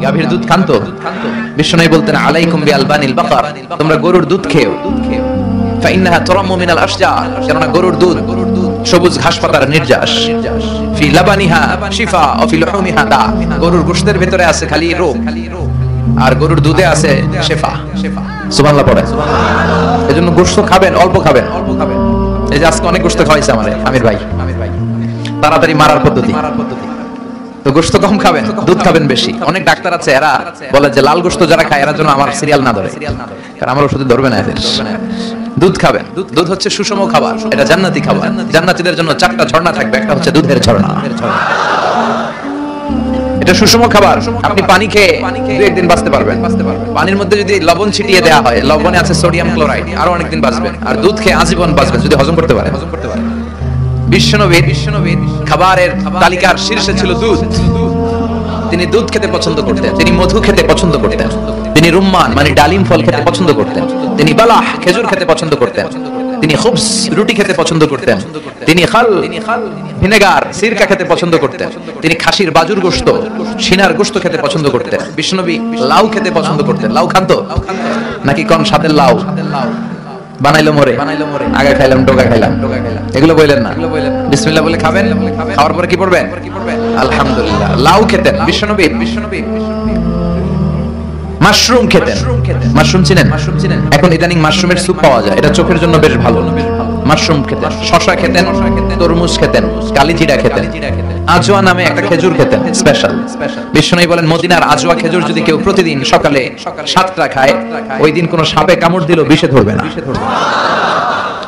গাভীর দুধ খান তো? বিশ্বনবী বলতেন আলাইকুম বিআলবানিল বাকার, তোমরা গরুর দুধ খেও। ফাইন্নাহা তুরাম্মু মিনাল আশজার, কেননা গরুর দুধ সবুজ ঘাসপাতার নির্যাস। ফি লাবানিহা শিফা ও ফি লুহুমিহা দা, গরুর গোশতের ভিতরে আছে খালি রোগ, আর গরুর দুধে আছে শিফা। সুবহানাল্লাহ পড়ে। এজন্য গোশত খাবেন, অল্প খাবেন। এই যে আজকে অনেক গোশত খাওয়াইছে আমারে আমির ভাই, তাড়াতাড়ি মারার পদ্ধতি। তো গোশত কম খাবেন, দুধ খাবেন বেশি। অনেক ডাক্তার আছে এরা বলে যে লাল গোশত যারা খায় এরা যেন আমার সিরিয়াল না ধরে, কারণ আমার ওষুধে ধরবে না এদের। দুধ খাবেন, দুধ হচ্ছে সুষম খাবার, এটা জান্নাতি খাবার। জান্নাতীদের জন্য 4টা ঝর্ণা থাকবে, একটা হচ্ছে দুধের ঝর্ণা। এটা সুষম খাবার। আপনি পানি খেয়ে 2-1 দিন বাঁচতে পারবেন। পানির মধ্যে যদি লবণ ছিটিয়ে দেওয়া হয়, লবণে আছে সোডিয়াম ক্লোরাইড, আরো অনেক দিন বাঁচবেন। আর দুধ খেয়ে আজীবন বাঁচবেন যদি হজম করতে পারেন। বিশ্বনবীর খাবারের তালিকার শীর্ষে ছিল দুধ। তিনি দুধ খেতে পছন্দ করতেন, তিনি মধু খেতে পছন্দ করতেন, তিনি রুম্মান মানে ডালিম ফল খেতে পছন্দ করতেন, তিনি বালাহ খেজুর খেতে পছন্দ করতেন, তিনি খুবস রুটি খেতে পছন্দ করতেন, তিনি খাল ভিনেগার সিরকা খেতে পছন্দ করতেন, তিনি খাসির বাজুর গোশত সিনার গোশত খেতে পছন্দ করতেন। বিশ্বনবী লাউ খেতে পছন্দ করতেন। লাউ খান তো নাকি কোন সাথের লাউ? বানাইলো মরে, আগে খাইলাম ডোকা খাইলাম, এগুলো বললেন না। বিসমিল্লাহ বলে খাবেন, খাওয়ার পরে কি পড়বেন? আলহামদুলিল্লাহ। লাউ খেতেন বিশ্বনবী। মাশরুম খেতেন। মাশরুম চিনেন? এখন ইদানিং মাশরুমের স্যুপ পাওয়া যায়, এটা চোখের জন্য বেশ ভালো। মাশরুম খেতেন, শশা খেতেন, তরমুজ খেতেন, কালিজিরা খেতেন, আজওয়া নামে একটা খেজুর খেতেন স্পেশাল। বিশ্বনবী বলেন মদিনার আজওয়া খেজুর যদি কেউ প্রতিদিন সকালে 7টা খায়, ওই দিন কোনো সাপে কামড় দিলেও বিষে ধরবে না।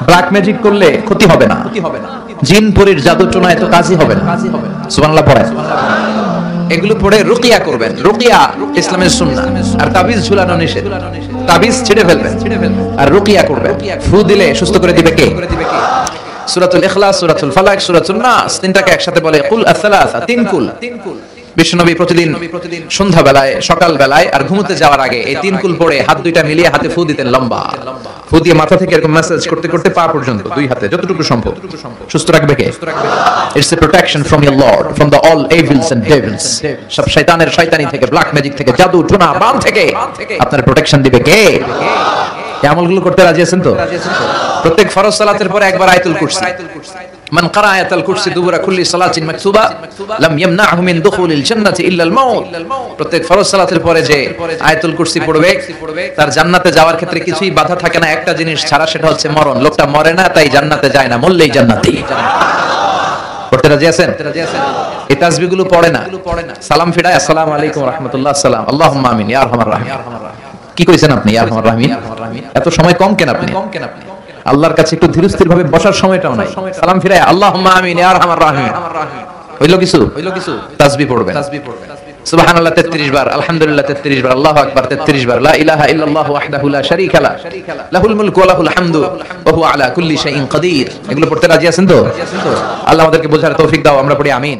ব্ল্যাক ম্যাজিক করলে ক্ষতি হবে না, জিন পরীর জাদু টোনায় তো কাজই হবে না। সুবহানাল্লাহ পড়েন। এগুলো পড়ে রুকিয়া করবেন। রুকিয়া ইসলামের সুন্নাহ। আর তাবিজ ঝুলানো নিষেধ, তাবিজ ছিঁড়ে ফেলবেন আর রুকিয়া করবেন। ফু দিলে সুস্থ করে দিবে কে? সূরাতুল ইখলাস, সূরাতুল ফালাক, সূরাতুন নাস, তিনটাকে একসাথে বলে কুল আস-সালাসা, 3 কুল। বিশ্বনবী প্রতিদিন সন্ধ্যা বেলায়, সকাল বেলায় আর ঘুমোতে যাওয়ার আগে এই 3 কুল পড়ে হাত দুইটা মিলিয়ে হাতে ফু দিতেন, লম্বা ফু দিয়ে মাথা থেকে এরকম ম্যাসাজ করতে করতে পা পর্যন্ত 2 হাতে যতটুকু সম্ভব। সুস্থ রাখবে কে? It's a protection from your lord, from the all evils and devils. সব শয়তানের শয়তানি থেকে, ব্ল্যাক ম্যাজিক থেকে, জাদু টোনা বান থেকে আপনার প্রোটেকশন দিবে কে? এই আমলগুলো করতে রাজি আছেন তো? প্রত্যেক ফরজ সালাতের পরে একবার আয়াতুল কুরসি। মান ক্বারা আয়াতুল কুরসি দুবুরা কুল্লি সালাতিন মাকতুবা লাম ইয়ামনাহু মিন দুখুলিল জান্নাতি ইল্লা আল মাউত। প্রত্যেক ফরজ সালাতের পরে যে আয়াতুল কুরসি পড়বে তার জান্নাতে যাওয়ার ক্ষেত্রে কিছুই বাধা থাকে না, একটা জিনিস ছাড়া, সেটা হচ্ছে মরণ। লোকটা মরে না তাই জান্নাতে যায় না, মরলেই জান্নাতি। পড়তে রাজি আছেন? এই তাসবিহগুলো পড়ে না, সালাম ফিরায় আসসালামু আলাইকুম ওয়া রাহমাতুল্লাহ, আসসালাম, আল্লাহুম্মা আমিন ইয়া আরহামার রাহিম। কি কইছেন আপনি? ইয়া আরহামার রাহিমিন। এত সময় কম কেন আপনি? আল্লাহর কাছে একটু ধীরস্থির ভাবে বসার সময়টাও নাই। সালাম ফিরায় আল্লাহুম্মা আমিন ইয়া আরহামার রাহিম। হইলো কিছু? তাসবিহ পড়বেন। সুবহানাল্লাহ 33 বার, আলহামদুলিল্লাহ 33 বার, আল্লাহু আকবার 33 বার, লা ইলাহা ইল্লাল্লাহু ওয়াহদাহু লা শারীকা লা, লাহুল মুলকু ওয়া লাহুল হামদু ওয়া হুয়া আলা কুল্লি শাইইন কাদির। এগুলো পড়তে রাজি আছেন তো? আল্লাহ আমাদেরকে বোঝার তৌফিক দাও। আমরা পড়ি আমিন।